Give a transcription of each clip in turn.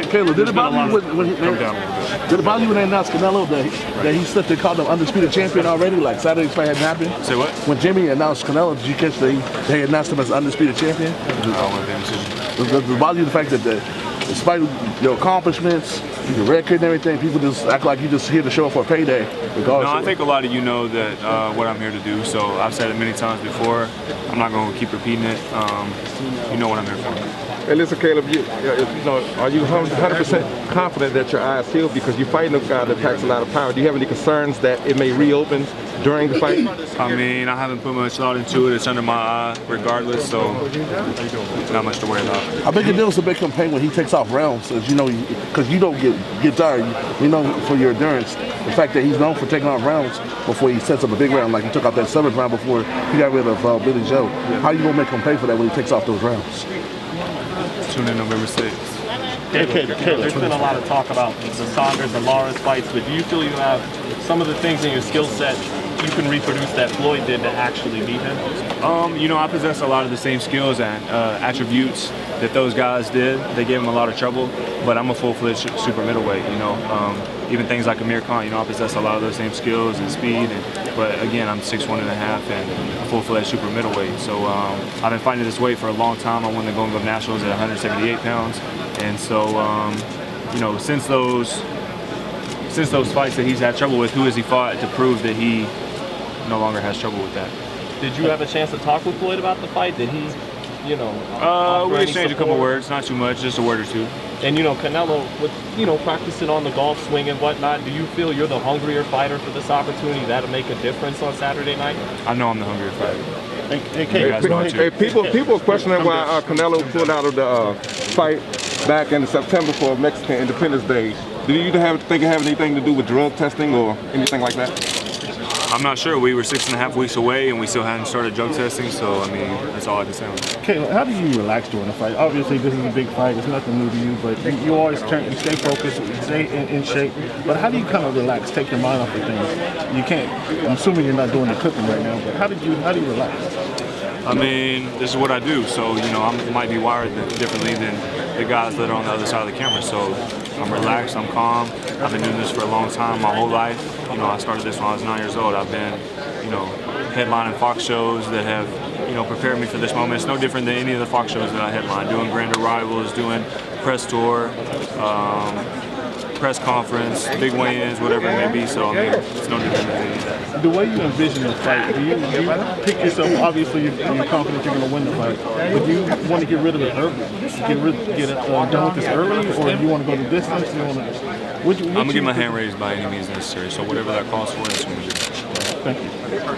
Caleb, did it bother you when they announced Canelo that he slipped and called him undisputed champion already? Like Saturday's fight hadn't happened? Say what? When Jimmy announced Canelo, did you catch that they announced him as undisputed champion? Does it bother you the fact that despite your accomplishments, your record and everything, people just act like you just here to show up for a payday? No, I think a lot of you know that what I'm here to do. So I've said it many times before. I'm not going to keep repeating it. You know what I'm here for. Hey, listen, Caleb, are you 100% confident that your eye is healed? Because you're fighting a guy that packs a lot of power. Do you have any concerns that it may reopen during the fight? I mean, I haven't put much thought into it. It's under my eye regardless, so not much to worry about. How big a deal is a big campaign when he takes off rounds? As you know, because you don't get tired. You know, for your endurance. The fact that he's known for taking off rounds before he sets up a big round, like he took out that 7th round before he got rid of Billy Joe. How are you going to make him pay for that when he takes off those rounds? Tune in November 6th. There's been a lot of talk about the Saunders and Lawrence fights, but do you feel you have some of the things in your skill set you can reproduce that Floyd did to actually beat him? You know, I possess a lot of the same skills and attributes that those guys did. They gave him a lot of trouble, but I'm a full-fledged super middleweight, you know. Even things like Amir Khan, you know, I possess a lot of those same skills and speed, but again, I'm 6'1.5" and a full-fledged super middleweight. So I've been fighting this weight for a long time. I won the Golden Glove Nationals at 178 pounds, and so you know, since those fights that he's had trouble with, who has he fought to prove that he no longer has trouble with that? Did you have a chance to talk with Floyd about the fight? Did he, you know, we exchanged a couple words, not too much, just a word or two. And you know, Canelo, with practicing on the golf swing and whatnot, do you feel you're the hungrier fighter for this opportunity? That'll make a difference on Saturday night? I know I'm the hungrier fighter. Hey, people are questioning why Canelo pulled out of the fight back in September for Mexican Independence Day. Do you think it have anything to do with drug testing or anything like that? I'm not sure. We were 6.5 weeks away and we still hadn't started drug testing, so I mean, that's all I can say on that. Caleb, how do you relax during the fight? Obviously, this is a big fight. It's nothing new to you, but you always you stay focused, you stay in shape. But how do you kind of relax, take your mind off of things? You can't. I'm assuming you're not doing the cooking right now, but how do you relax? I mean, this is what I do, so you know, I might be wired differently than the guys that are on the other side of the camera. So I'm relaxed, I'm calm. I've been doing this for a long time, my whole life. You know, I started this when I was 9 years old. I've been, you know, headlining Fox shows that have, you know, prepared me for this moment. It's no different than any of the Fox shows that I headline, doing Grand Arrivals, doing press tour, press conference, big weigh-ins, whatever it may be. So, I mean, it's no different than any of that. The way you envision the fight, do you pick yourself, obviously you're confident you're going to win the fight, but do you want to get rid of it early? Get it done with this early, or do you want to go the distance? I'm going to get my hand raised by any means necessary, so whatever that calls for, that's what we do. Thank you.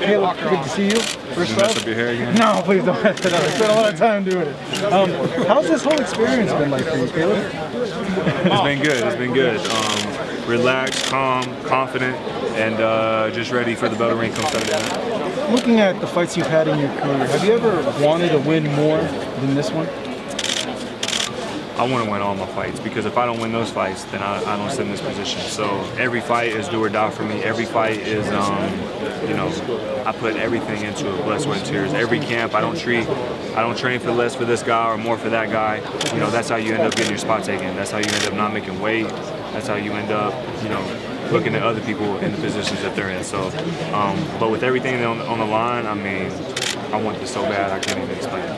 Caleb, good to see you. First off, mess up your hair again? No, please don't. I spent a lot of time doing it. How's this whole experience been like for you, Caleb? It's been good. It's been good. Relaxed, calm, confident, and just ready for the bell to ring come Saturday night. Looking at the fights you've had in your career, have you ever wanted to win more than this one? I want to win all my fights, because if I don't win those fights, then I don't sit in this position. So every fight is do or die for me. Every fight is, you know, I put everything into it, blood, sweat, and tears. Every camp, I don't train for less for this guy or more for that guy. You know, that's how you end up getting your spot taken. That's how you end up not making weight. That's how you end up, you know, looking at other people in the positions that they're in. So, but with everything on the line, I mean, I want this so bad I can't even explain it.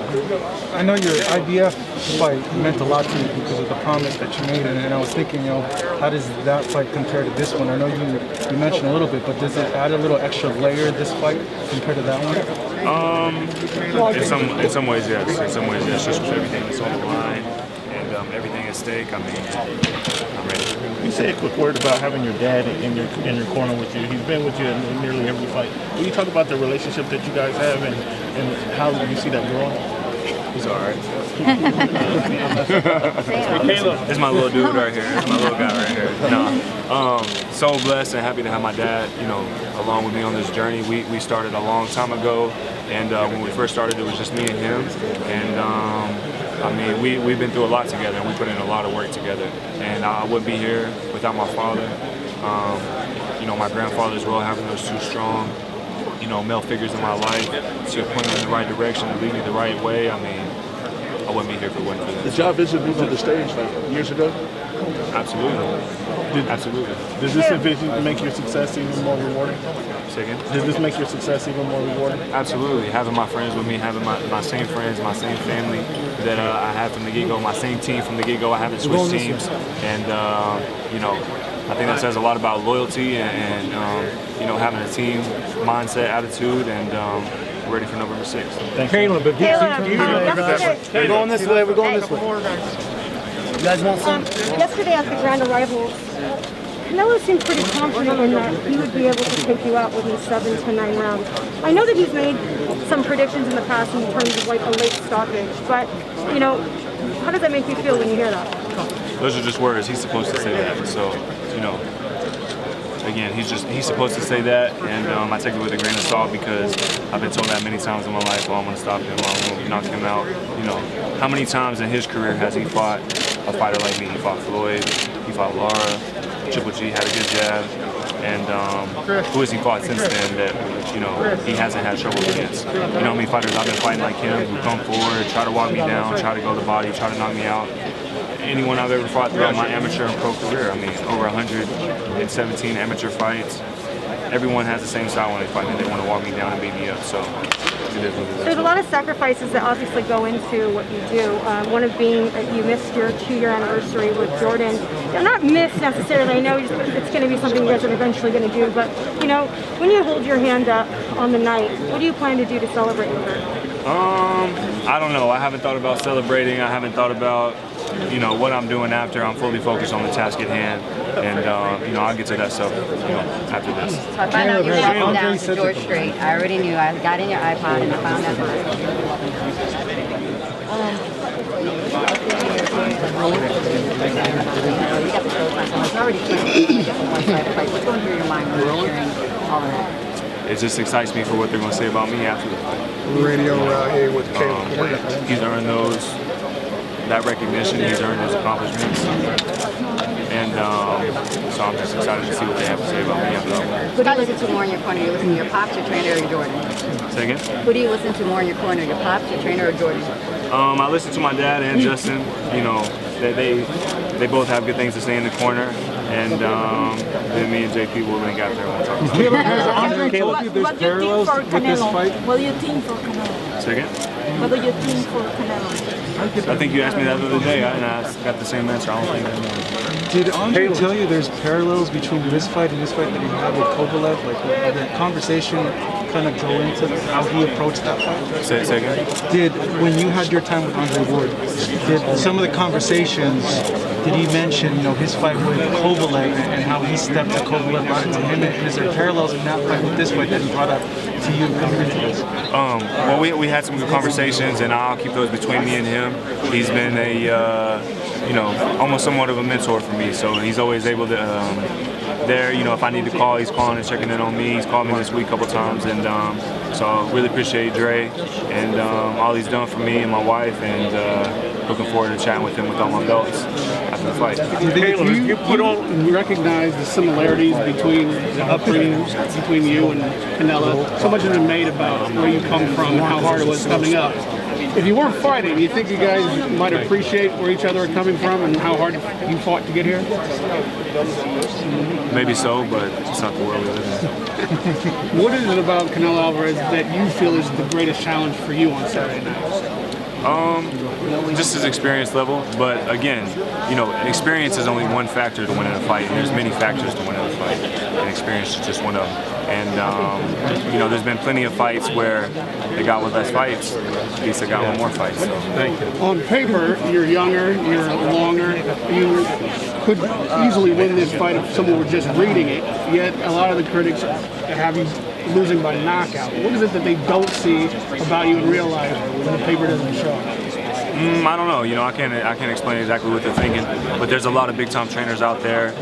I know your IBF fight meant a lot to you because of the promise that you made, and I was thinking, you know, how does that fight compare to this one? I know you mentioned a little bit, but does it add a little extra layer this fight compared to that one? In some ways, yes. In some ways, yes. Just with everything that's on the line and everything at stake. I mean, I'm ready. You say a quick word about having your dad in your corner with you. He's been with you in nearly every fight. Will you talk about the relationship that you guys have and how you see that growing? He's all right. This is my little dude right here. This is my little guy right here. No, so blessed and happy to have my dad, you know, along with me on this journey. We started a long time ago, and when we first started, it was just me and him. And I mean, we've been through a lot together, and we put in a lot of work together. And I wouldn't be here without my father. You know, my grandfather as well, having those two strong, you know, male figures in my life to point me in the right direction, to lead me the right way. I mean, I wouldn't be here if it wasn't for Did this. y'all visit me to the stage like years ago? Absolutely. Absolutely. Does this division make your success even more rewarding? Say again? Does this make your success even more rewarding? Absolutely. Having my friends with me, having my same friends, my same family that I had from the get-go, my same team from the get-go. I haven't switched teams. And, you know, I think that says a lot about loyalty and you know, having a team mindset, attitude, and ready for November 6th. Caleb, but we're going this way. We're going this way. You guys want some? Yesterday at the Grand Arrivals, Canelo seemed pretty confident in that he would be able to take you out within 7 to 9 rounds. I know that he's made some predictions in the past in terms of like a late stoppage, but you know, how does that make you feel when you hear that? Those are just words. He's supposed to say that. So, you know, again, he's supposed to say that, and I take it with a grain of salt because I've been told that many times in my life. Oh, I'm going to stop him. I'm going to knock him out. You know, how many times in his career has he fought a fighter like me? He fought Floyd. He fought Lara. Triple G had a good jab. And who has he fought since then that, you know, he hasn't had trouble against? You know how many fighters I've been fighting like him who come forward, try to walk me down, try to go to the body, try to knock me out. Anyone I've ever fought throughout my amateur and pro career. I mean, over 117 amateur fights. Everyone has the same style when they fight me. They want to walk me down and beat me up. So it is what it is. There's a lot of sacrifices that obviously go into what you do. One of being that you missed your 2-year anniversary with Jordan. Not missed necessarily. I know it's going to be something you guys are eventually going to do. But you know, when you hold your hand up on the night, what do you plan to do to celebrate with her? I don't know. I haven't thought about celebrating. I haven't thought about, you know, what I'm doing after. I'm fully focused on the task at hand, and you know, I'll get to that stuff, you know, after this. So I found out you were walking down to George Street. I already knew. I got in your iPod and I found out it's already what's going through your mind when you're hearing all of that? It just excites me for what they're going to say about me after the fight. Radio here with Caleb. He's earned that recognition. He's earned those accomplishments. And so I'm just excited to see what they have to say about me after that. Who do you listen to more in your corner? You listen to your pops, your trainer, or your Jordan? Say again? Who do you listen to more in your corner? Your pops, your trainer, or Jordan? I listen to my dad and Justin. You know, they both have good things to say in the corner. And then me and JP will link out there and we'll talk about it. There's parallels with this fight. What do you think for Canelo? Say again? What do you think for Canelo? I think you asked me that the other day, and I got the same answer. I don't think that. Did Andre tell you there's parallels between this fight and this fight that you had with Kovalev? Like, did the conversation kind of go into how he approached that fight? Say again? Did, when you had your time with Andre Ward, did some of the conversations, did he mention, you know, his fight with Kovalev and how he stepped to Kovalev, brought it to him? And is there parallels in that fight with this fight that he brought up to you coming into this? Well, we had some good conversations, and I'll keep those between me and him. He's been you know, almost somewhat of a mentor for me, so he's always able to, there, you know, if I need to call, he's calling and checking in on me. He's called me this week a couple times, and so I really appreciate Dre and all he's done for me and my wife, and looking forward to chatting with him with all my belts after the fight. You don't recognize the similarities between the upbringing between you and Canelo. So much has been made about where you come from and how hard it was coming up. If you weren't fighting, you think you guys might appreciate where each other are coming from and how hard you fought to get here? Maybe so, but it's not the world we live in. What is it about Canelo Alvarez that you feel is the greatest challenge for you on Saturday night? Just his experience level, but again, you know, experience is only one factor to winning a fight, and there's many factors to winning a fight, and experience is just one of them. And you know, there's been plenty of fights where they got with less fights, at least they got with more fights. So. Thank you. On paper, you're younger, you're longer, you could easily win this fight if someone were just reading it, yet a lot of the critics have you losing by knockout. What is it that they don't see about you in real life when the paper doesn't show? I don't know. You know, I can't explain exactly what they're thinking, but there's a lot of big-time trainers out there,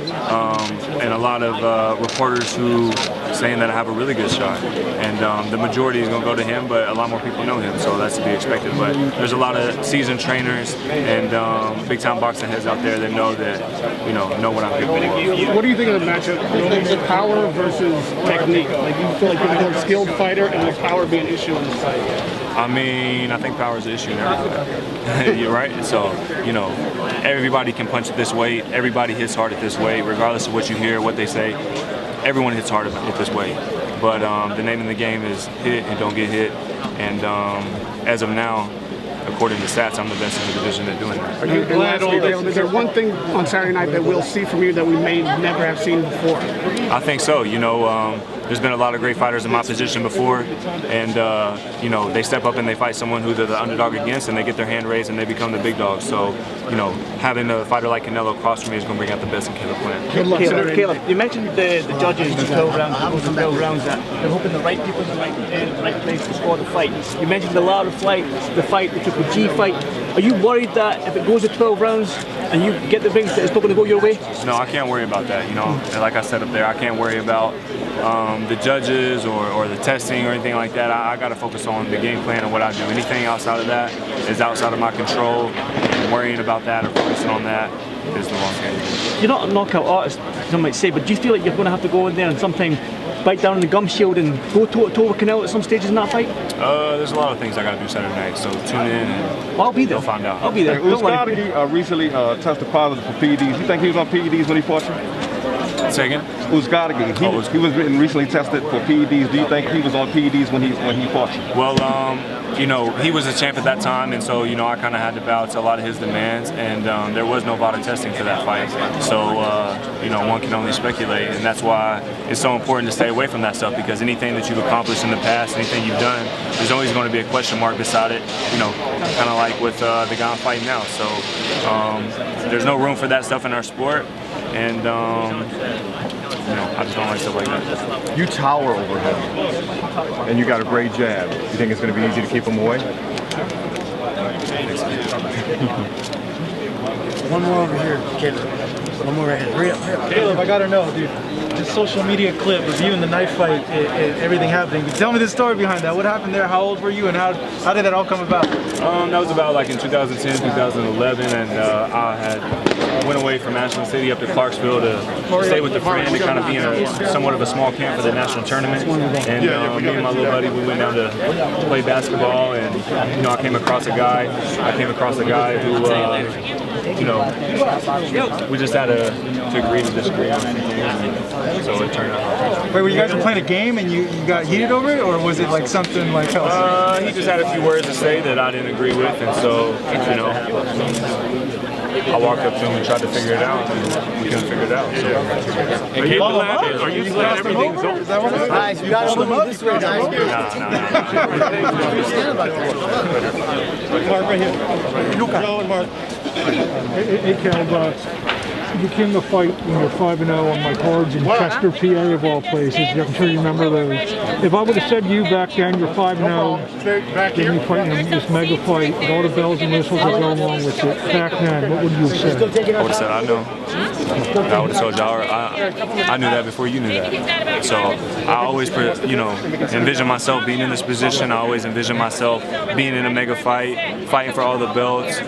and a lot of reporters who saying that I have a really good shot. And the majority is going to go to him, but a lot more people know him, so that's to be expected. But there's a lot of seasoned trainers and big-time boxing heads out there that know that, know what I'm capable of. What do you think of the matchup? Power versus technique? Like, you feel like you're a more skilled fighter, and will power be an issue in this fight? I mean, I think power is an issue in every fight. You're right. So, everybody can punch at this weight. Everybody hits hard at this weight, regardless of what you hear, what they say. Everyone hits hard at this weight. But the name of the game is hit and don't get hit. And as of now, according to stats, I'm the best in the division at doing that. Are you glad is there one thing on Saturday night that we'll see from you that we may never have seen before? I think so. There's been a lot of great fighters in my position before, and they step up and they fight someone who they're the underdog against, and they get their hand raised and they become the big dog. So, having a fighter like Canelo across from me is going to bring out the best in Caleb Plant. Good luck, Caleb, you mentioned the judges, the 12 rounds, the 12 rounds, that they're hoping the right people in the right place to score the fight. You mentioned the Lara fight, the Triple G fight. Are you worried that if it goes to 12 rounds and you get the rings, that it's not going to go your way? No, I can't worry about that. And like I said up there, I can't worry about the judges or the testing or anything like that. I got to focus on the game plan and what I do. Anything outside of that is outside of my control. And worrying about that or focusing on that is the wrong thing. You're not a knockout artist, some might say, but do you feel like you're going to have to go in there and sometime bite down in the gum shield and go toe-to-toe with Canelo at some stages in that fight? There's a lot of things I got to do Saturday night, so tune in and I'll be there. You'll find out. I'll be there. Uzgadi recently tested positive for PEDs. You think he was on PEDs when he fought you? Say again? Uzgadi, he was recently tested for PEDs. Do you think he was on PEDs when he fought you? Well, he was a champ at that time, and so, I kind of had to bow to a lot of his demands, and there was no VADA testing for that fight. So, one can only speculate, and that's why it's so important to stay away from that stuff, because anything that you've accomplished in the past, anything you've done, there's always going to be a question mark beside it, kind of like with the guy I'm fighting now. So, there's no room for that stuff in our sport, and I just don't like stuff like that. You tower over him, and you got a great jab. You think it's going to be easy to keep him away? One more over here, Caleb. One more right here. Hurry up. Caleb, I gotta know, dude. This social media clip of you in the knife fight and everything happening. Tell me the story behind that. What happened there? How old were you, and how did that all come about? That was about like in 2010, 2011, and I went away from National City up to Clarksville to stay with a friend and kind of be in somewhat of a small camp for the national tournament. And me and my little buddy, we went down to play basketball, and I came across a guy who we just had to agree to disagree on things, so it turned out. Wait, were you guys playing a game and you got heated over it, or was it like something like else? He just had a few words to say that I didn't agree with, and so, I walked up to him and tried to figure it out, and we couldn't figure it out. So. Are you glad everything's over? Is that what it is? Guys, you gotta move this way, guys. Mark, right here. Joe and Mark. Hey, Caleb, you came to fight when you're 5-0 on my cards in Chester, PA, of all places. I'm sure you remember those. If I would have said to you back then, you're 5-0, then you fight in this mega fight, with all the bells and whistles that go along with it, back then, what would you have said? I would have said, I know. I would have told y'all, I knew that before you knew that. So I always, envision myself being in this position. I always envision myself being in a mega fight, fighting for all the belts,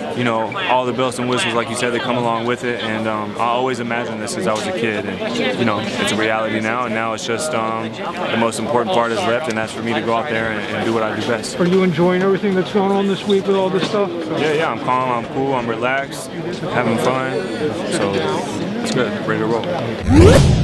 all the bells and whistles, like you said, that come along with it. And I always imagined this since I was a kid. And, it's a reality now. And now it's just the most important part is left, and that's for me to go out there and do what I do best. Are you enjoying everything that's going on this week with all this stuff? Yeah, I'm calm, I'm cool, I'm relaxed, having fun. So it's good, ready to roll.